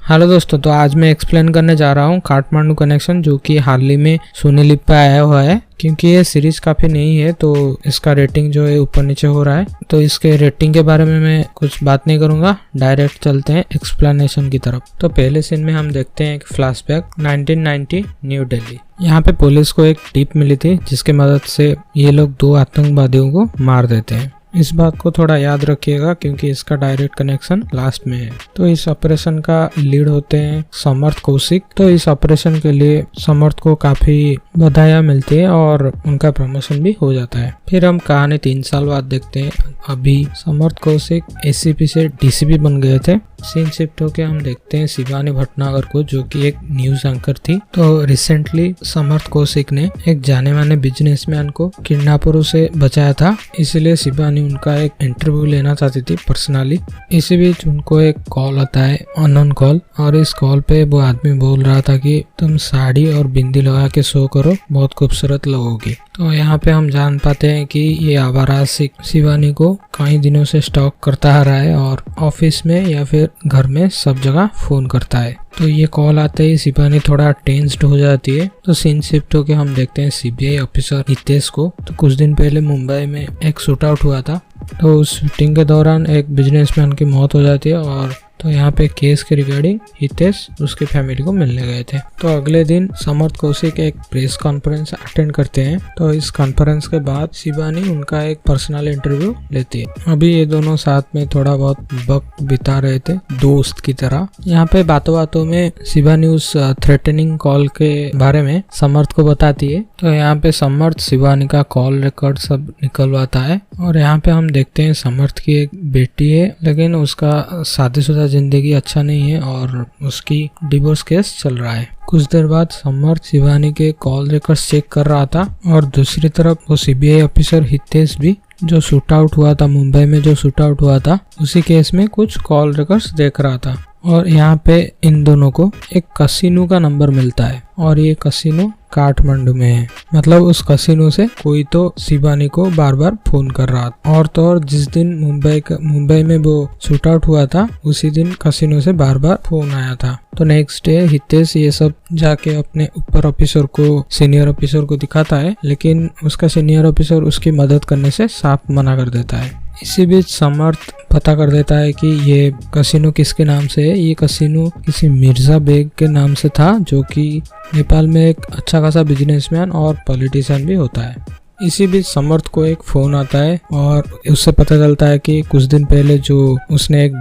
Hello दोस्तों, तो आज मैं एक्सप्लेन करने जा रहा हूँ काठमांडू कनेक्शन, जो कि हाल ही में सोनी लिव पे आया हुआ है। क्योंकि ये सीरीज काफ़ी नई है तो इसका रेटिंग जो है ऊपर नीचे हो रहा है, तो इसके रेटिंग के बारे में मैं कुछ बात नहीं करूँगा। डायरेक्ट चलते हैं एक्सप्लेनेशन की तरफ। तो पहले सीन में हम देखते हैं एक फ्लैशबैक 1990 न्यू दिल्ली। यहाँ पे पुलिस को एक टिप मिली थी जिसकी मदद से ये लोग 2 आतंकवादियों को मार देते हैं। इस बात को थोड़ा याद रखिएगा क्योंकि इसका डायरेक्ट कनेक्शन लास्ट में है। तो इस ऑपरेशन का लीड होते हैं समर्थ कौशिक। तो इस ऑपरेशन के लिए समर्थ को काफी बधाइयाँ मिलती है और उनका प्रमोशन भी हो जाता है। फिर हम कहानी 3 साल बाद देखते हैं। अभी समर्थ कौशिक एसीपी से डीसीपी बन गए थे। सीन शिफ्ट होके हम देखते हैं शिवानी भटनागर को, जो कि एक न्यूज एंकर थी। तो रिसेंटली समर्थ कौशिक ने एक जाने माने बिजनेसमैन को किडनैपरों से बचाया था, इसलिए शिवानी उनका एक इंटरव्यू लेना चाहती थी पर्सनली। इसी बीच उनको एक कॉल आता है, अननोन कॉल, और इस कॉल पे वो आदमी बोल रहा था कि तुम साड़ी और बिंदी लगा के शो करो, बहुत खूबसूरत लगोगी। तो यहाँ पे हम जान पाते हैं कि ये आवारा शिवानी को कई दिनों से स्टॉक करता आ रहा है और ऑफिस में या फिर घर में सब जगह फोन करता है। तो ये कॉल आते ही शिवानी थोड़ा टेंस्ड हो जाती है। तो सीन शिफ्ट होके हम देखते हैं सीबीआई ऑफिसर हितेश को। तो कुछ दिन पहले मुंबई में एक शूट आउट हुआ था। तो उस शूटिंग के दौरान एक बिजनेसमैन की मौत हो जाती है और तो यहाँ पे केस के रिगार्डिंग हितेश उसकी फैमिली को मिलने गए थे। तो अगले दिन समर्थ कौशिक एक प्रेस कॉन्फ्रेंस अटेंड करते हैं। तो इस कॉन्फ्रेंस के बाद शिवानी उनका एक पर्सनल इंटरव्यू लेती है। अभी ये दोनों साथ में थोड़ा बहुत वक्त बिता रहे थे दोस्त की तरह। यहाँ पे बातों बातों में शिवानी उस थ्रेटनिंग कॉल के बारे में समर्थ को बताती है। तो यहाँ पे समर्थ शिवानी का कॉल रिकॉर्ड सब निकलवाता है और यहाँ पे हम देखते हैं समर्थ की एक बेटी है, लेकिन उसका शादीशुदा जिंदगी अच्छा नहीं है और उसकी डिवोर्स केस चल रहा है। कुछ देर बाद समर्थ शिवानी के कॉल रिकॉर्ड्स चेक कर रहा था और दूसरी तरफ वो सीबीआई ऑफिसर हितेश भी, जो शूट आउट हुआ था मुंबई में, जो शूट आउट हुआ था उसी केस में कुछ कॉल रिकॉर्ड्स देख रहा था। और यहाँ पे इन दोनों को एक कसिनो का नंबर मिलता है और ये कसिनो काठमांडू में है। मतलब उस कसिनो से कोई तो शिवानी को बार बार फोन कर रहा था। और तो और जिस दिन मुंबई में वो शूट आउट हुआ था उसी दिन कसिनो से बार बार फोन आया था। तो नेक्स्ट डे हितेश ये सब जाके अपने ऊपर ऑफिसर को, सीनियर ऑफिसर को दिखाता है, लेकिन उसका सीनियर ऑफिसर उसकी मदद करने से साफ मना कर देता है। इसी बीच समर्थ पता कर देता है कि ये कसिनो किसके नाम से है। ये कसिनो किसी मिर्जा बेग के नाम से था, जो कि नेपाल में एक अच्छा खासा बिजनेसमैन और पॉलिटिशियन भी होता है। इसी बीच समर्थ को एक फोन आता है और उससे पता चलता है कि कुछ दिन पहले जो उसने एक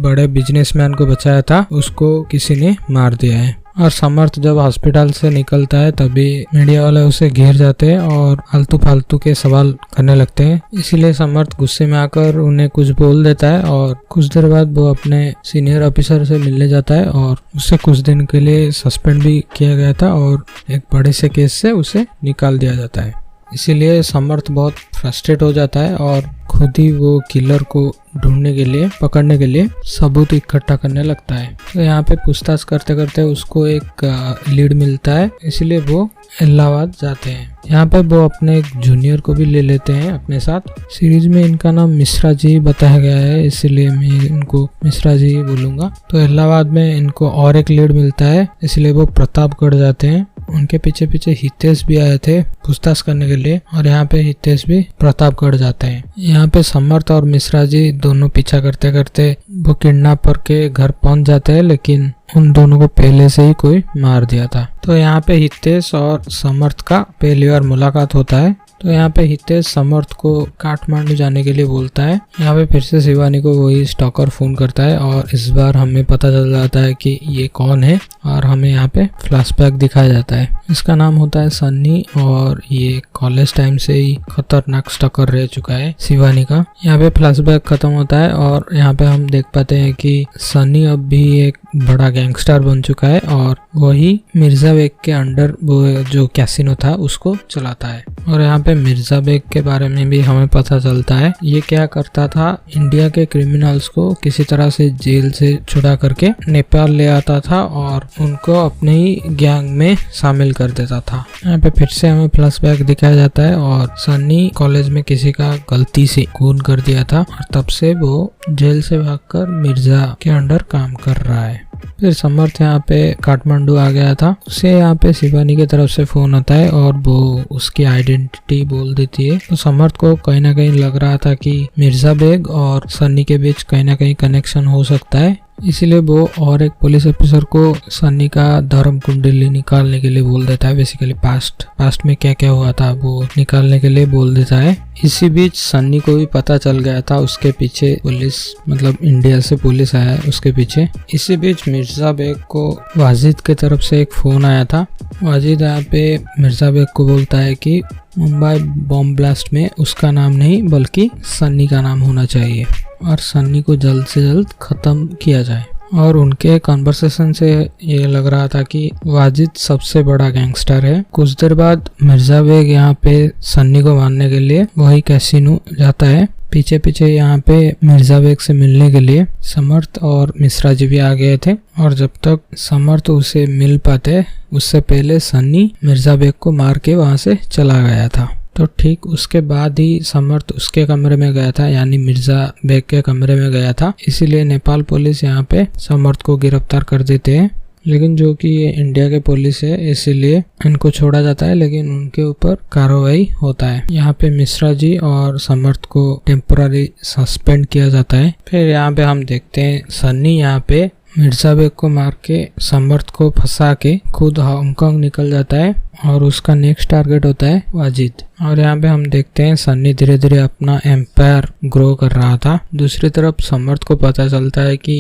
बड़े बिजनेसमैन को बचाया था उसको किसी ने मार दिया है। और समर्थ जब हॉस्पिटल से निकलता है तभी मीडिया वाले उसे घेर जाते हैं और फालतू फालतू के सवाल करने लगते हैं। इसीलिए समर्थ गुस्से में आकर उन्हें कुछ बोल देता है और कुछ देर बाद वो अपने सीनियर ऑफिसर से मिलने जाता है और उसे कुछ दिन के लिए सस्पेंड भी किया गया था और एक बड़े से केस से उसे निकाल दिया जाता है। इसीलिए समर्थ बहुत फ्रस्ट्रेट हो जाता है और खुद ही वो किलर को ढूंढने के लिए, पकड़ने के लिए सबूत इकट्ठा करने लगता है। तो यहाँ पे पूछताछ करते करते उसको एक लीड मिलता है, इसलिए वो इलाहाबाद जाते हैं। यहाँ पे वो अपने एक जूनियर को भी ले लेते हैं अपने साथ। सीरीज में इनका नाम मिश्रा जी बताया गया है, इसलिए मैं इनको मिश्रा जी बोलूंगा। तो इलाहाबाद में इनको और एक लीड मिलता है, इसलिए वो प्रतापगढ़ जाते हैं। उनके पीछे पीछे हितेश भी आए थे पूछताछ करने के लिए और यहाँ पे हितेश भी प्रतापगढ़ जाते हैं। यहाँ पे समर्थ और मिश्रा जी दोनों पीछा करते करते वो किडनैपर के घर पहुंच जाते हैं, लेकिन उन दोनों को पहले से ही कोई मार दिया था। तो यहाँ पे हितेश और समर्थ का पहली बार मुलाकात होता है। तो यहाँ पे हितेश समर्थ को काठमांडू जाने के लिए बोलता है। यहाँ पे फिर से शिवानी को वही स्टॉकर फोन करता है और इस बार हमें पता चल जाता है कि ये कौन है और हमें यहाँ पे फ्लैशबैक दिखाया जाता है। इसका नाम होता है सन्नी और ये कॉलेज टाइम से ही खतरनाक स्टॉकर रह चुका है शिवानी का। यहाँ पे फ्लैशबैक खत्म होता है और यहाँ पे हम देख पाते हैं कि सन्नी अब भी एक बड़ा गैंगस्टर बन चुका है और वही मिर्जा बेग के अंडर वो जो कैसीनो था उसको चलाता है। और यहाँ पे मिर्जा बेग के बारे में भी हमें पता चलता है। ये क्या करता था, इंडिया के क्रिमिनल्स को किसी तरह से जेल से छुड़ा करके नेपाल ले आता था और उनको अपने ही गैंग में शामिल कर देता था। यहाँ पे फिर से हमें फ्लैशबैक दिखाया जाता है और सन्नी कॉलेज में किसी का गलती से खून कर दिया था और तब से वो जेल से भागकर मिर्जा के अंडर काम कर रहा है। फिर समर्थ यहाँ पे काठमांडू आ गया था। उसे यहाँ पे शिवानी की तरफ से फोन आता है और वो उसकी आइडेंटिटी बोल देती है। तो समर्थ को कहीं ना कहीं लग रहा था कि मिर्जा बेग और सन्नी के बीच कहीं ना कहीं कनेक्शन हो सकता है, इसीलिए वो और एक पुलिस ऑफिसर को सन्नी का धर्म कुंडली निकालने के लिए बोल देता है। बेसिकली पास्ट में क्या क्या हुआ था वो निकालने के लिए बोल देता है। इसी बीच सन्नी को भी पता चल गया था उसके पीछे पुलिस, मतलब इंडिया से पुलिस आया है उसके पीछे। इसी बीच मिर्जा बेग को वाजिद की तरफ से एक फोन आया था। वाजिद यहाँ पे मिर्जा बेग को बोलता है कि मुंबई बॉम्ब ब्लास्ट में उसका नाम नहीं बल्कि सन्नी का नाम होना चाहिए और सन्नी को जल्द से जल्द खत्म किया जाए। और उनके कन्वर्सेशन से ये लग रहा था कि वाजिद सबसे बड़ा गैंगस्टर है। कुछ देर बाद मिर्जा बेग यहाँ पे सन्नी को मारने के लिए वही कैसीनो जाता है। पीछे पीछे यहाँ पे मिर्जा बेग से मिलने के लिए समर्थ और मिश्रा जी भी आ गए थे और जब तक समर्थ उसे मिल पाते उससे पहले सन्नी मिर्जा बेग को मार के वहां से चला गया था। तो ठीक उसके बाद ही समर्थ उसके कमरे में गया था, यानी मिर्जा बेग के कमरे में गया था। इसीलिए नेपाल पुलिस यहाँ पे समर्थ को गिरफ्तार कर देते हैं, लेकिन जो कि ये इंडिया के पुलिस है इसीलिए इनको छोड़ा जाता है, लेकिन उनके ऊपर कार्रवाई होता है। यहाँ पे मिश्रा जी और समर्थ को टेम्पोररी सस्पेंड किया जाता है। फिर यहाँ पे हम देखते हैं सन्नी यहाँ पे मिर्जा बेग को मार के समर्थ को फंसा के खुद हांगकांग निकल जाता है और उसका नेक्स्ट टारगेट होता है वाजिद। और यहाँ पे हम देखते हैं सन्नी धीरे धीरे अपना एम्पायर ग्रो कर रहा था। दूसरी तरफ समर्थ को पता चलता है कि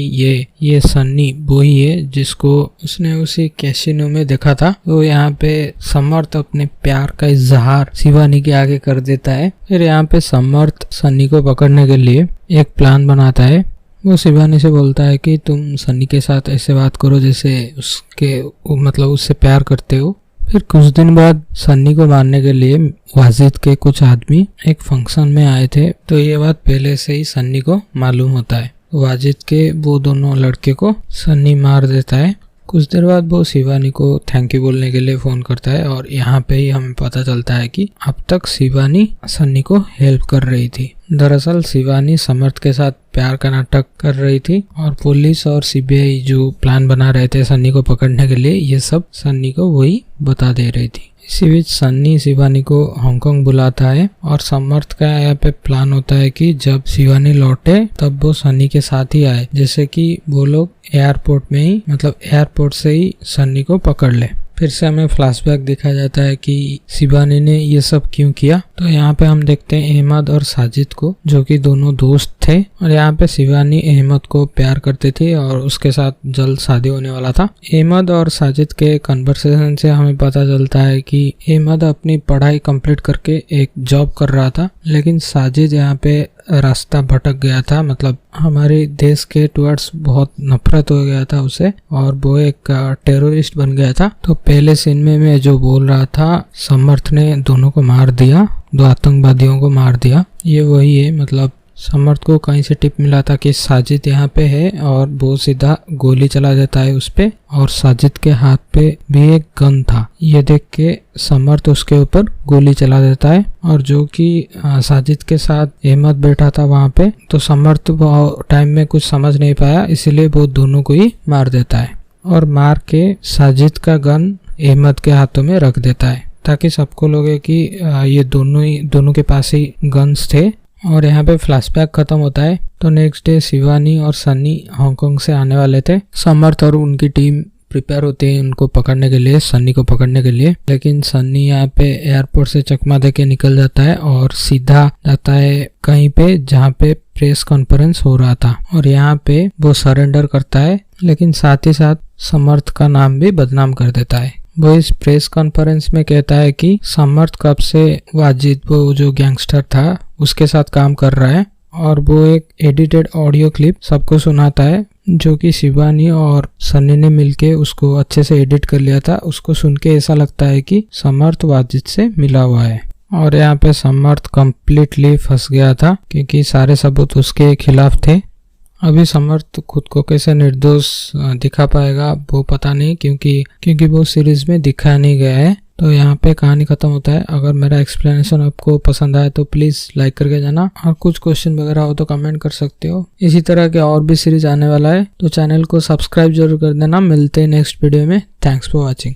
ये सन्नी वो ही है जिसको उसने उसी कैसीनो में देखा था। तो यहाँ पे समर्थ अपने प्यार का इजहार शिवानी के आगे कर देता है। फिर यहाँ पे समर्थ सन्नी को पकड़ने के लिए एक प्लान बनाता है। वो शिवानी से बोलता है कि तुम सन्नी के साथ ऐसे बात करो जैसे उससे प्यार करते हो। फिर कुछ दिन बाद सन्नी को मारने के लिए वाजिद के कुछ आदमी एक फंक्शन में आए थे। तो ये बात पहले से ही सन्नी को मालूम होता है। वाजिद के वो दोनों लड़के को सन्नी मार देता है। कुछ देर बाद वो शिवानी को थैंक यू बोलने के लिए फोन करता है और यहाँ पे ही हमें पता चलता है कि अब तक शिवानी सन्नी को हेल्प कर रही थी। दरअसल शिवानी समर्थ के साथ प्यार का नाटक कर रही थी और पुलिस और सीबीआई जो प्लान बना रहे थे सन्नी को पकड़ने के लिए, ये सब सन्नी को वही बता दे रही थी। इसी बीच सन्नी शिवानी को हांगकांग बुलाता है और समर्थ का यहाँ पे प्लान होता है कि जब शिवानी लौटे तब वो सन्नी के साथ ही आए, जैसे कि वो लोग एयरपोर्ट से ही सन्नी को पकड़ ले। फिर से हमें फ्लैशबैक दिखाया जाता है कि शिवानी ने ये सब क्यों किया। तो यहाँ पे हम देखते हैं अहमद और साजिद को, जो कि दोनों दोस्त थे। और यहाँ पे शिवानी अहमद को प्यार करती थी और उसके साथ जल्द शादी होने वाला था। अहमद और साजिद के कन्वर्सेशन से हमें पता चलता है कि अहमद अपनी पढ़ाई कंप्लीट करके एक जॉब कर रहा था, लेकिन साजिद यहाँ पे रास्ता भटक गया था, मतलब हमारे देश के टुवर्ड्स बहुत नफरत हो गया था उसे और वो एक टेररिस्ट बन गया था। तो पहले सीन में मैं जो बोल रहा था समर्थ ने दोनों को मार दिया, 2 आतंकवादियों को मार दिया, ये वही है। मतलब समर्थ को कहीं से टिप मिला था कि साजिद यहाँ पे है और वो सीधा गोली चला देता है उस पे और साजिद के हाथ पे भी एक गन था। ये देख के समर्थ उसके ऊपर गोली चला देता है और जो कि साजिद के साथ अहमद बैठा था वहाँ पे, तो समर्थ वो टाइम में कुछ समझ नहीं पाया, इसलिए वो दोनों को ही मार देता है और मार के साजिद का गन अहमद के हाथों में रख देता है ताकि सबको लगे कि ये दोनों के पास ही गन्स थे। और यहाँ पे फ्लैशबैक खत्म होता है। तो नेक्स्ट डे शिवानी और सन्नी हांगकांग से आने वाले थे। समर्थ और उनकी टीम प्रिपेयर होते हैं उनको पकड़ने के लिए, सन्नी को पकड़ने के लिए, लेकिन सन्नी यहाँ पे एयरपोर्ट से चकमा दे के निकल जाता है और सीधा जाता है कहीं पे जहाँ पे प्रेस कॉन्फ्रेंस हो रहा था और यहाँ पे वो सरेंडर करता है, लेकिन साथ ही साथ समर्थ का नाम भी बदनाम कर देता है। वो इस प्रेस कॉन्फ्रेंस में कहता है कि समर्थ कब से वाजिद, वो जो गैंगस्टर था, उसके साथ काम कर रहा है और वो एक एडिटेड ऑडियो क्लिप सबको सुनाता है जो कि शिवानी और सन्नी ने मिलके उसको अच्छे से एडिट कर लिया था। उसको सुन के ऐसा लगता है कि समर्थ वाजिद से मिला हुआ है और यहाँ पे समर्थ कंप्लीटली फंस गया था क्योंकि सारे सबूत उसके खिलाफ थे। अभी समर्थ खुद को कैसे निर्दोष दिखा पाएगा वो पता नहीं, क्योंकि वो सीरीज में दिखा नहीं गया है। तो यहाँ पे कहानी खत्म होता है। अगर मेरा एक्सप्लेनेशन आपको पसंद आए तो प्लीज़ लाइक करके जाना, और कुछ क्वेश्चन वगैरह हो तो कमेंट कर सकते हो। इसी तरह के और भी सीरीज आने वाला है, तो चैनल को सब्सक्राइब जरूर कर देना। मिलते हैं नेक्स्ट वीडियो में। Thanks for watching.